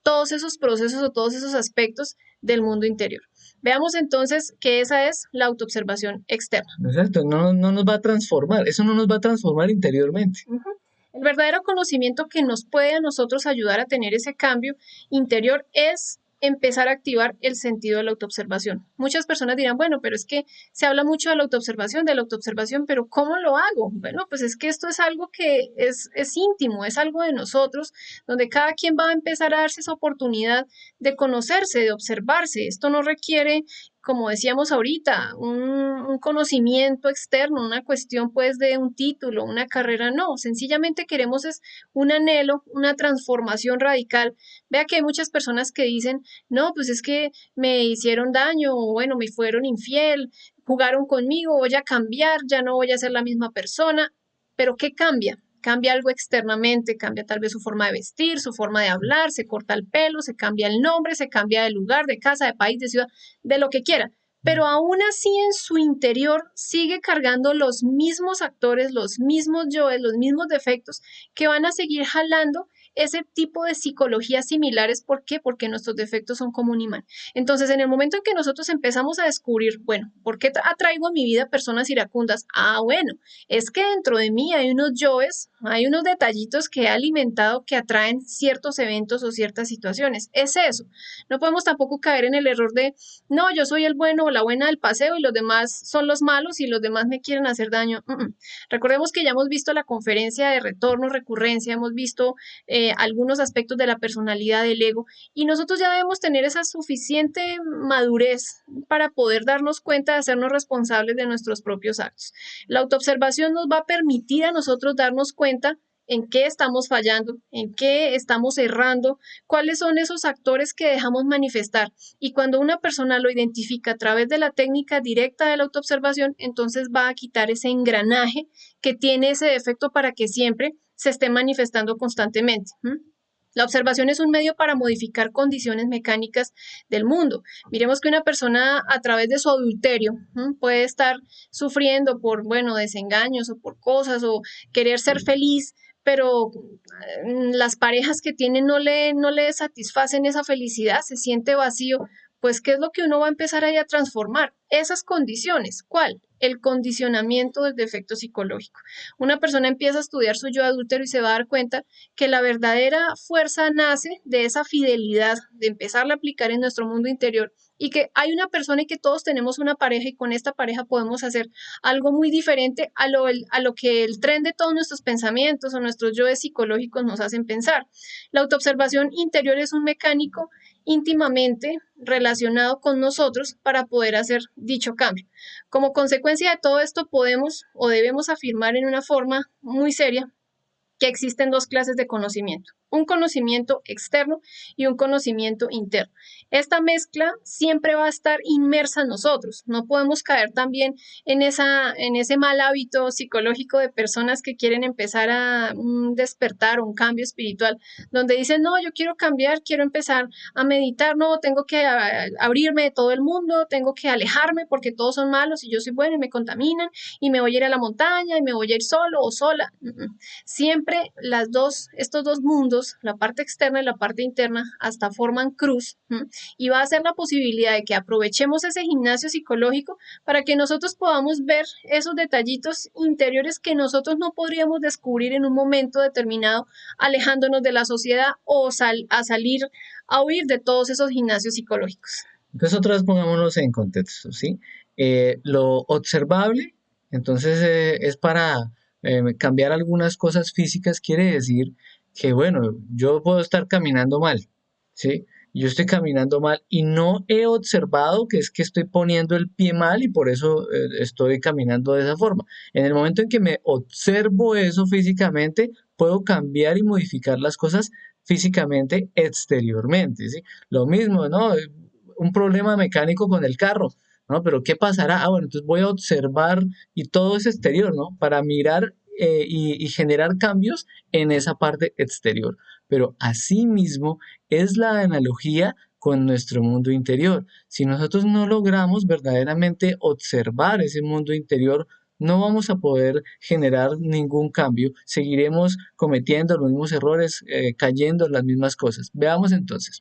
B: todos esos procesos o todos esos aspectos del mundo interior. Veamos entonces que esa es la autoobservación externa.
A: Exacto, no, no nos va a transformar, eso no nos va a transformar interiormente.
B: Uh -huh. El verdadero conocimiento que nos puede a nosotros ayudar a tener ese cambio interior es empezar a activar el sentido de la autoobservación. Muchas personas dirán, bueno, pero es que se habla mucho de la autoobservación, pero ¿cómo lo hago? Bueno, pues es que esto es algo que es íntimo, es algo de nosotros, donde cada quien va a empezar a darse esa oportunidad de conocerse, de observarse. Esto no requiere, como decíamos ahorita, un conocimiento externo, una cuestión pues de un título, una carrera, no, sencillamente queremos es un anhelo, una transformación radical. Vea que hay muchas personas que dicen, no, pues es que me hicieron daño, o bueno, me fueron infiel, jugaron conmigo, voy a cambiar, ya no voy a ser la misma persona, pero ¿qué cambia? Cambia algo externamente, cambia tal vez su forma de vestir, su forma de hablar, se corta el pelo, se cambia el nombre, se cambia de lugar, de casa, de país, de ciudad, de lo que quiera. Pero aún así en su interior sigue cargando los mismos actores, los mismos yoes, los mismos defectos que van a seguir jalando ese tipo de psicologías similares. ¿Por qué? Porque nuestros defectos son como un imán. Entonces, en el momento en que nosotros empezamos a descubrir, bueno, ¿por qué atraigo a mi vida personas iracundas? Ah, bueno, es que dentro de mí hay unos yoes, hay unos detallitos que he alimentado que atraen ciertos eventos o ciertas situaciones. Es eso. No podemos tampoco caer en el error de, no, yo soy el bueno o la buena del paseo y los demás son los malos y los demás me quieren hacer daño. Recordemos que ya hemos visto la conferencia de retorno, recurrencia, hemos visto algunos aspectos de la personalidad del ego y nosotros ya debemos tener esa suficiente madurez para poder darnos cuenta de hacernos responsables de nuestros propios actos. La autoobservación nos va a permitir a nosotros darnos cuenta en qué estamos fallando, en qué estamos errando, cuáles son esos actores que dejamos manifestar. Y cuando una persona lo identifica a través de la técnica directa de la autoobservación, entonces va a quitar ese engranaje que tiene ese defecto para que siempre se esté manifestando constantemente. La observación es un medio para modificar condiciones mecánicas del mundo. Miremos que una persona a través de su adulterio puede estar sufriendo por, bueno, desengaños o por cosas o querer ser feliz, pero las parejas que tiene no le satisfacen esa felicidad, se siente vacío, pues ¿qué es lo que uno va a empezar ahí a transformar? esas condiciones. ¿Cuál? El condicionamiento del defecto psicológico. Una persona empieza a estudiar su yo adúltero y se va a dar cuenta que la verdadera fuerza nace de esa fidelidad, de empezarla a aplicar en nuestro mundo interior y que hay una persona y que todos tenemos una pareja y con esta pareja podemos hacer algo muy diferente a lo que el tren de todos nuestros pensamientos o nuestros yoes psicológicos nos hacen pensar. La autoobservación interior es un mecánico íntimamente relacionado con nosotros para poder hacer dicho cambio. Como consecuencia de todo esto podemos o debemos afirmar en una forma muy seria que existen dos clases de conocimiento, un conocimiento externo y un conocimiento interno. Esta mezcla siempre va a estar inmersa en nosotros. No podemos caer también en ese mal hábito psicológico de personas que quieren empezar a despertar, un cambio espiritual, donde dicen, no, yo quiero cambiar, quiero empezar a meditar, no, tengo que abrirme de todo el mundo, tengo que alejarme porque todos son malos y yo soy bueno y me contaminan y me voy a ir a la montaña y me voy a ir solo o sola. Siempre estos dos mundos, la parte externa y la parte interna, hasta forman cruz, y va a ser la posibilidad de que aprovechemos ese gimnasio psicológico para que nosotros podamos ver esos detallitos interiores que nosotros no podríamos descubrir en un momento determinado, alejándonos de la sociedad o a salir a huir de todos esos gimnasios psicológicos.
A: Entonces, otra vez pongámonos en contexto, ¿sí? Lo observable, entonces, es para cambiar algunas cosas físicas, quiere decir que, bueno, yo puedo estar caminando mal, ¿sí? Yo estoy caminando mal y no he observado que es que estoy poniendo el pie mal y por eso estoy caminando de esa forma. En el momento en que me observo eso físicamente, puedo cambiar y modificar las cosas físicamente exteriormente, ¿sí? Lo mismo, ¿no? Un problema mecánico con el carro, ¿no? Pero ¿qué pasará? Ah, bueno, entonces voy a observar y todo es exterior, ¿no? Para mirar y generar cambios en esa parte exterior. Pero asimismo es la analogía con nuestro mundo interior. Si nosotros no logramos verdaderamente observar ese mundo interior, no vamos a poder generar ningún cambio, seguiremos cometiendo los mismos errores, cayendo en las mismas cosas. Veamos entonces.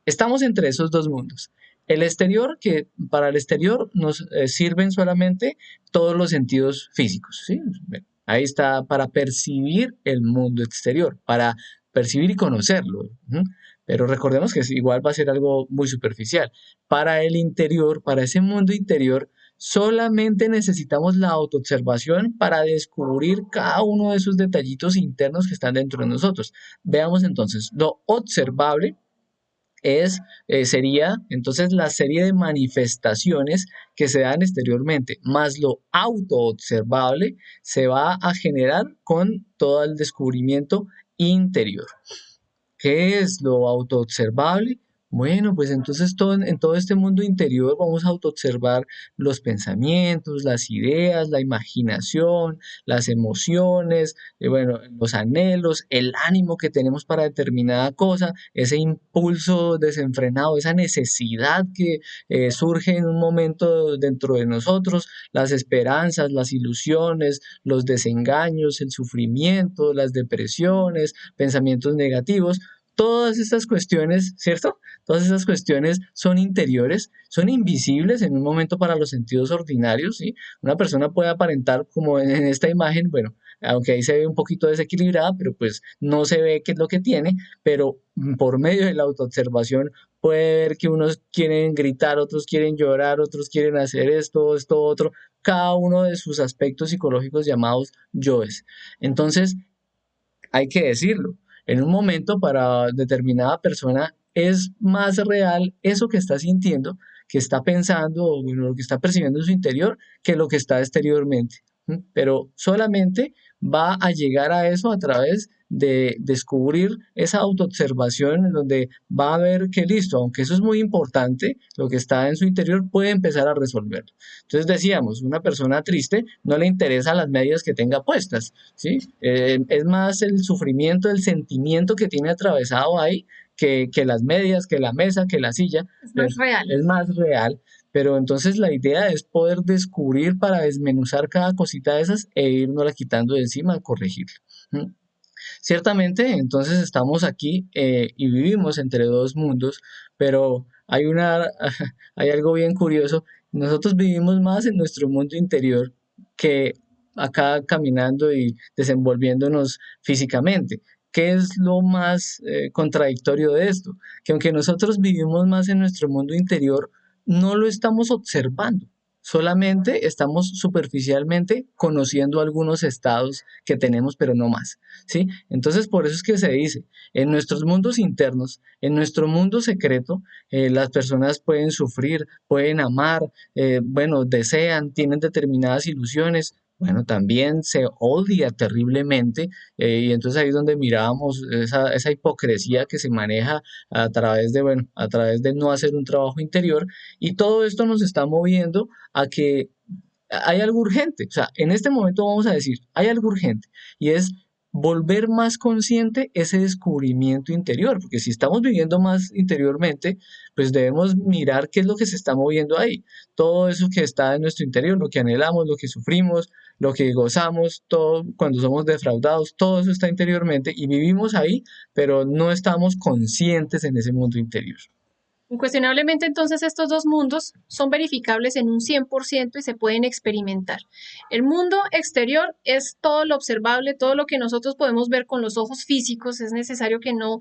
A: Estamos entre esos dos mundos. El exterior, que para el exterior nos sirven solamente todos los sentidos físicos, ¿sí? Bueno, ahí está para percibir el mundo exterior, para percibir y conocerlo. ¿Sí? Pero recordemos que igual va a ser algo muy superficial. Para el interior, para ese mundo interior, solamente necesitamos la autoobservación para descubrir cada uno de esos detallitos internos que están dentro de nosotros. Veamos entonces, lo observable sería entonces la serie de manifestaciones que se dan exteriormente, más lo autoobservable se va a generar con todo el descubrimiento interior. ¿Qué es lo autoobservable? Bueno, pues entonces en todo este mundo interior vamos a autoobservar los pensamientos, las ideas, la imaginación, las emociones, bueno, los anhelos, el ánimo que tenemos para determinada cosa, ese impulso desenfrenado, esa necesidad que surge en un momento dentro de nosotros, las esperanzas, las ilusiones, los desengaños, el sufrimiento, las depresiones, pensamientos negativos. Todas estas cuestiones, ¿cierto? Todas esas cuestiones son interiores, son invisibles en un momento para los sentidos ordinarios, ¿sí? Una persona puede aparentar como en esta imagen, bueno, aunque ahí se ve un poquito desequilibrada, pero pues no se ve qué es lo que tiene, pero por medio de la autoobservación puede ver que unos quieren gritar, otros quieren llorar, otros quieren hacer esto, esto, otro, cada uno de sus aspectos psicológicos llamados yoes. Entonces, hay que decirlo. En un momento para determinada persona es más real eso que está sintiendo, que está pensando o bueno, lo que está percibiendo en su interior que lo que está exteriormente. Pero solamente va a llegar a eso a través de descubrir esa autoobservación en donde va a ver que listo, aunque eso es muy importante, lo que está en su interior puede empezar a resolverlo. Entonces decíamos, una persona triste no le interesan las medias que tenga puestas, ¿sí? Es más el sufrimiento, el sentimiento que tiene atravesado ahí que las medias, que la mesa, que la silla,
B: Es más real.
A: es más real. Pero entonces la idea es poder descubrir para desmenuzar cada cosita de esas e irnosla quitando de encima, corregirla. Ciertamente, entonces estamos aquí y vivimos entre dos mundos, pero hay algo bien curioso Nosotros vivimos más en nuestro mundo interior que acá caminando y desenvolviéndonos físicamente. ¿Qué es lo más contradictorio de esto? Que aunque nosotros vivimos más en nuestro mundo interior, no lo estamos observando. Solamente estamos superficialmente conociendo algunos estados que tenemos, pero no más, ¿sí? Entonces, por eso es que se dice, en nuestros mundos internos, en nuestro mundo secreto, las personas pueden sufrir, pueden amar, bueno, desean, tienen determinadas ilusiones, bueno, también se odia terriblemente, y entonces ahí es donde mirábamos esa hipocresía que se maneja a través de, bueno, a través de no hacer un trabajo interior, y todo esto nos está moviendo a que hay algo urgente. O sea, en este momento vamos a decir, hay algo urgente, y es volver más consciente ese descubrimiento interior, porque si estamos viviendo más interiormente, pues debemos mirar qué es lo que se está moviendo ahí. Todo eso que está en nuestro interior, lo que anhelamos, lo que sufrimos, lo que gozamos, todo cuando somos defraudados, todo eso está interiormente y vivimos ahí, pero no estamos conscientes en ese mundo interior.
B: Incuestionablemente, entonces, estos dos mundos son verificables en un 100% y se pueden experimentar. El mundo exterior es todo lo observable, todo lo que nosotros podemos ver con los ojos físicos. Es necesario que no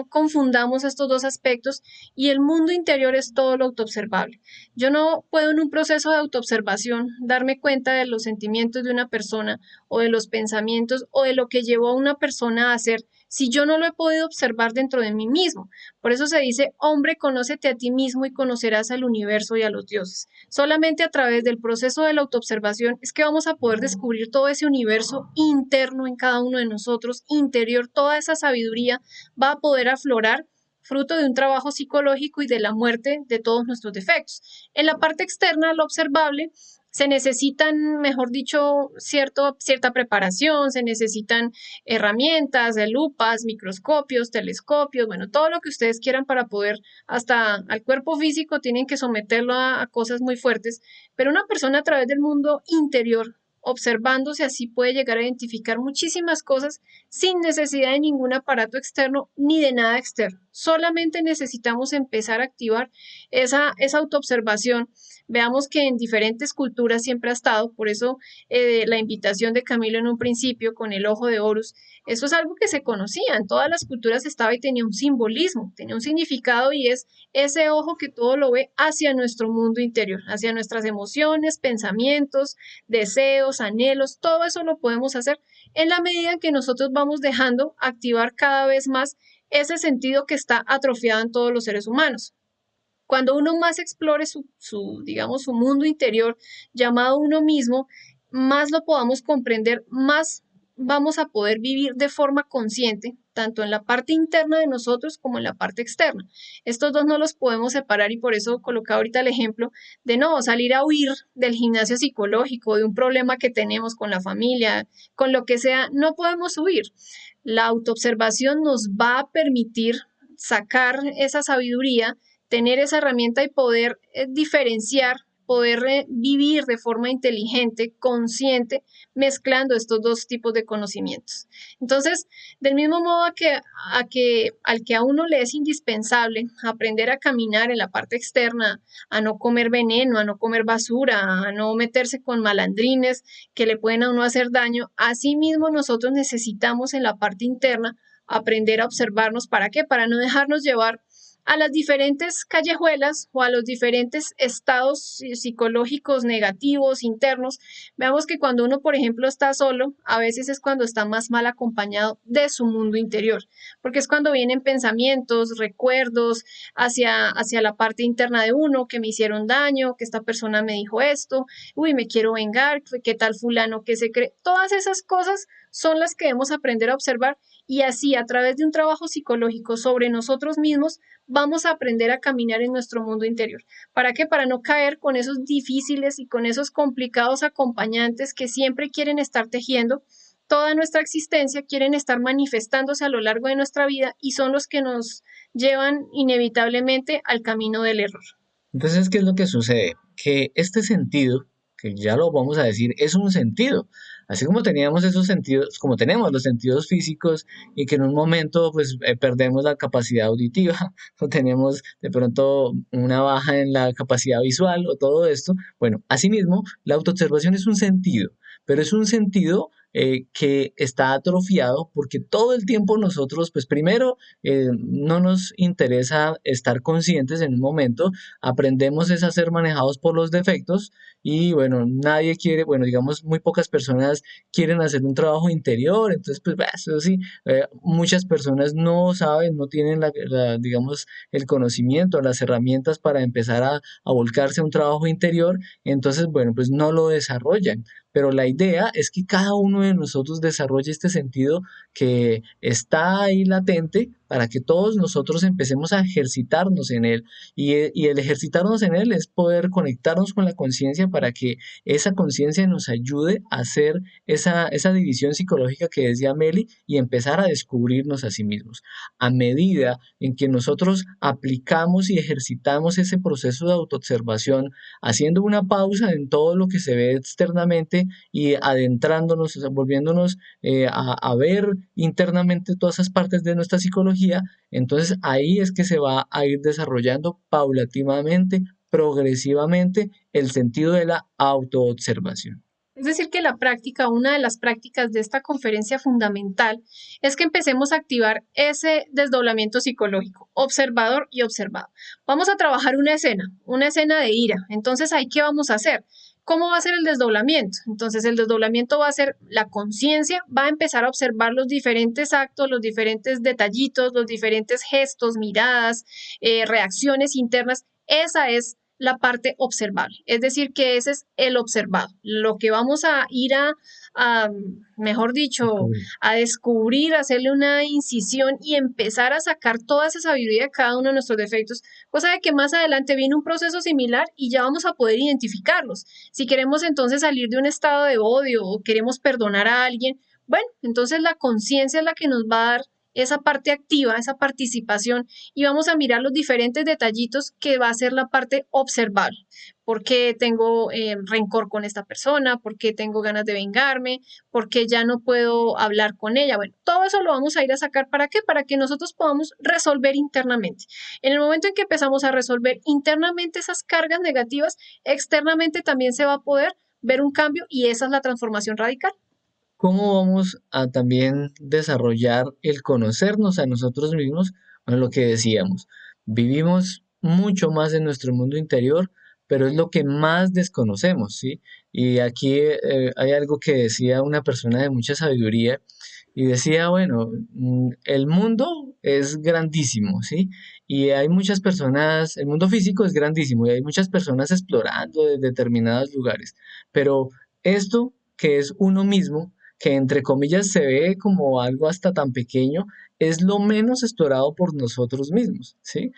B: confundamos estos dos aspectos. Y el mundo interior es todo lo autoobservable. Yo no puedo en un proceso de autoobservación darme cuenta de los sentimientos de una persona o de los pensamientos o de lo que llevó a una persona a hacer si yo no lo he podido observar dentro de mí mismo. Por eso se dice, hombre, conócete a ti mismo y conocerás al universo y a los dioses. Solamente a través del proceso de la autoobservación es que vamos a poder descubrir todo ese universo interno en cada uno de nosotros, interior, toda esa sabiduría va a poder aflorar fruto de un trabajo psicológico y de la muerte de todos nuestros defectos. En la parte externa, lo observable, se necesitan, mejor dicho, cierta preparación, se necesitan herramientas, de lupas, microscopios, telescopios, bueno, todo lo que ustedes quieran para poder, hasta al cuerpo físico tienen que someterlo a cosas muy fuertes, pero una persona a través del mundo interior, observándose así, puede llegar a identificar muchísimas cosas sin necesidad de ningún aparato externo ni de nada externo. Solamente necesitamos empezar a activar esa autoobservación. Veamos que en diferentes culturas siempre ha estado, por eso la invitación de Camilo en un principio con el ojo de Horus, eso es algo que se conocía, en todas las culturas estaba y tenía un simbolismo, tenía un significado y es ese ojo que todo lo ve hacia nuestro mundo interior, hacia nuestras emociones, pensamientos, deseos, anhelos, todo eso lo podemos hacer en la medida en que nosotros vamos dejando activar cada vez más ese sentido que está atrofiado en todos los seres humanos. Cuando uno más explore digamos, su mundo interior llamado uno mismo, más lo podamos comprender, más vamos a poder vivir de forma consciente, tanto en la parte interna de nosotros como en la parte externa. Estos dos no los podemos separar y por eso colocaba ahorita el ejemplo de no salir a huir del gimnasio psicológico, de un problema que tenemos con la familia, con lo que sea, no podemos huir. La autoobservación nos va a permitir sacar esa sabiduría, tener esa herramienta y poder diferenciar, poder vivir de forma inteligente, consciente, mezclando estos dos tipos de conocimientos. Entonces, del mismo modo al que a uno le es indispensable aprender a caminar en la parte externa, a no comer veneno, a no comer basura, a no meterse con malandrines que le pueden a uno hacer daño, asimismo nosotros necesitamos en la parte interna aprender a observarnos. ¿Para qué? Para no dejarnos llevar a las diferentes callejuelas o a los diferentes estados psicológicos negativos internos. Veamos que cuando uno, por ejemplo, está solo, a veces es cuando está más mal acompañado de su mundo interior, porque es cuando vienen pensamientos, recuerdos hacia la parte interna de uno, que me hicieron daño, que esta persona me dijo esto, uy, me quiero vengar, qué tal fulano que se cree. Todas esas cosas son las que debemos aprender a observar y así a través de un trabajo psicológico sobre nosotros mismos vamos a aprender a caminar en nuestro mundo interior. ¿Para qué? Para no caer con esos difíciles y con esos complicados acompañantes que siempre quieren estar tejiendo toda nuestra existencia, quieren estar manifestándose a lo largo de nuestra vida y son los que nos llevan inevitablemente al camino del error.
A: Entonces, ¿qué es lo que sucede? Que este sentido, que ya lo vamos a decir, es un sentido. Así como teníamos esos sentidos, como tenemos los sentidos físicos y que en un momento pues perdemos la capacidad auditiva o tenemos de pronto una baja en la capacidad visual o todo esto, bueno, asimismo, la autoobservación es un sentido, pero es un sentido que está atrofiado porque todo el tiempo nosotros, pues primero, no nos interesa estar conscientes en un momento, aprendemos es a ser manejados por los defectos y bueno, nadie quiere, bueno, digamos, muy pocas personas quieren hacer un trabajo interior, entonces pues bah, eso sí, muchas personas no saben, no tienen digamos, el conocimiento, las herramientas para empezar a volcarse a un trabajo interior, entonces bueno, pues no lo desarrollan. Pero la idea es que cada uno de nosotros desarrolle este sentido que está ahí latente para que todos nosotros empecemos a ejercitarnos en él. Y el ejercitarnos en él es poder conectarnos con la conciencia para que esa conciencia nos ayude a hacer esa división psicológica que decía Meli y empezar a descubrirnos a sí mismos. A medida en que nosotros aplicamos y ejercitamos ese proceso de autoobservación, haciendo una pausa en todo lo que se ve externamente y adentrándonos, o sea, volviéndonos a ver internamente todas esas partes de nuestra psicología, entonces ahí es que se va a ir desarrollando paulatinamente, progresivamente, el sentido de la autoobservación.
B: Es decir, que la práctica, una de las prácticas de esta conferencia fundamental es que empecemos a activar ese desdoblamiento psicológico, observador y observado. Vamos a trabajar una escena de ira. Entonces, ¿ahí qué vamos a hacer? ¿Cómo va a ser el desdoblamiento? Entonces, el desdoblamiento va a ser la conciencia, va a empezar a observar los diferentes actos, los diferentes detallitos, los diferentes gestos, miradas, reacciones internas. Esa es la parte observable. Es decir, que ese es el observado. Lo que vamos a ir a, mejor dicho,
A: Descubrir.
B: a descubrir, hacerle una incisión y empezar a sacar toda esa sabiduría de cada uno de nuestros defectos, cosa de que más adelante viene un proceso similar y ya vamos a poder identificarlos. Si queremos entonces salir de un estado de odio o queremos perdonar a alguien, bueno, entonces la conciencia es la que nos va a dar esa parte activa, esa participación y vamos a mirar los diferentes detallitos que va a ser la parte observable. ¿Por qué tengo rencor con esta persona? ¿Por qué tengo ganas de vengarme? ¿Por qué ya no puedo hablar con ella? Bueno, todo eso lo vamos a ir a sacar. ¿Para qué? Para que nosotros podamos resolver internamente. En el momento en que empezamos a resolver internamente esas cargas negativas, externamente también se va a poder ver un cambio y esa es la transformación radical.
A: ¿Cómo vamos a también desarrollar el conocernos a nosotros mismos? Bueno, lo que decíamos, vivimos mucho más en nuestro mundo interior, pero es lo que más desconocemos, ¿sí? Y aquí hay algo que decía una persona de mucha sabiduría y decía, bueno, el mundo es grandísimo, ¿sí? Y hay muchas personas, el mundo físico es grandísimo y hay muchas personas explorando de determinados lugares, pero esto que es uno mismo, que entre comillas se ve como algo hasta tan pequeño, es lo menos explorado por nosotros mismos, ¿sí?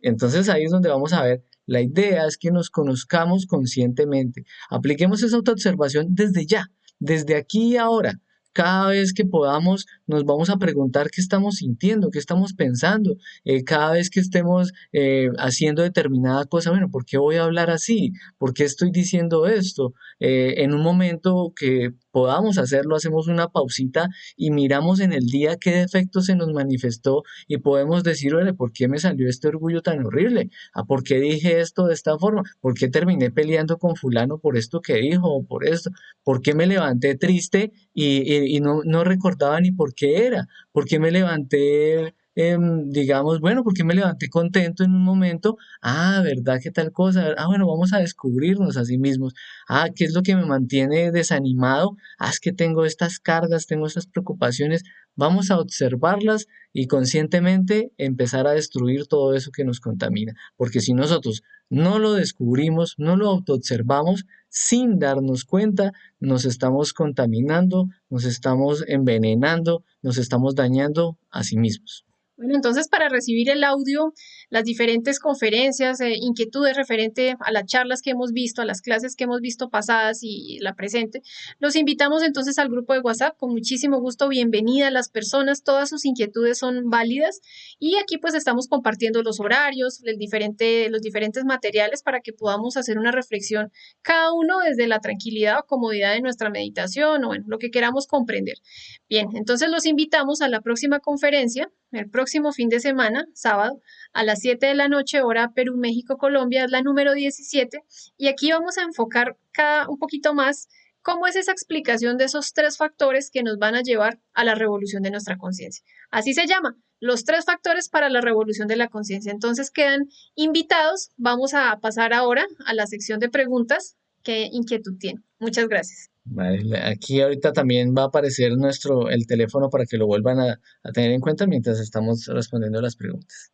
A: Entonces ahí es donde vamos a ver, la idea es que nos conozcamos conscientemente, apliquemos esa autoobservación desde ya, desde aquí y ahora. Cada vez que podamos, nos vamos a preguntar qué estamos sintiendo, qué estamos pensando. Cada vez que estemos haciendo determinada cosa, bueno, ¿por qué voy a hablar así? ¿Por qué estoy diciendo esto? En un momento que podamos hacerlo, hacemos una pausita y miramos en el día qué defecto se nos manifestó y podemos decir, oye, ¿por qué me salió este orgullo tan horrible? ¿A por qué dije esto de esta forma? ¿Por qué terminé peleando con fulano por esto que dijo o por esto? ¿Por qué me levanté triste y no recordaba ni por qué era? ¿Por qué me levanté, digamos, bueno, por qué me levanté contento en un momento? Ah, ¿verdad? ¿Qué tal cosa? Ah, bueno, vamos a descubrirnos a sí mismos. Ah, ¿qué es lo que me mantiene desanimado? Ah, es que tengo estas cargas, tengo estas preocupaciones. Vamos a observarlas y conscientemente empezar a destruir todo eso que nos contamina. Porque si nosotros no lo descubrimos, no lo autoobservamos, sin darnos cuenta, nos estamos contaminando, nos estamos envenenando, nos estamos dañando a sí mismos.
B: Bueno, entonces para recibir el audio, las diferentes conferencias, inquietudes referente a las charlas que hemos visto, a las clases que hemos visto pasadas y la presente, los invitamos entonces al grupo de WhatsApp. Con muchísimo gusto, bienvenida a las personas, todas sus inquietudes son válidas y aquí pues estamos compartiendo los horarios, los diferentes materiales para que podamos hacer una reflexión cada uno desde la tranquilidad o comodidad de nuestra meditación o bueno, lo que queramos comprender. Bien, entonces los invitamos a la próxima conferencia, el próximo fin de semana, sábado, a las 7 de la noche, hora Perú, México, Colombia, es la número 17, y aquí vamos a enfocar un poquito más cómo es esa explicación de esos tres factores que nos van a llevar a la revolución de nuestra conciencia. Así se llama, los tres factores para la revolución de la conciencia. Entonces quedan invitados. Vamos a pasar ahora a la sección de preguntas. ¿Qué inquietud tiene? Muchas gracias.
A: Vale, aquí ahorita también va a aparecer el teléfono para que lo vuelvan a tener en cuenta mientras estamos respondiendo las preguntas.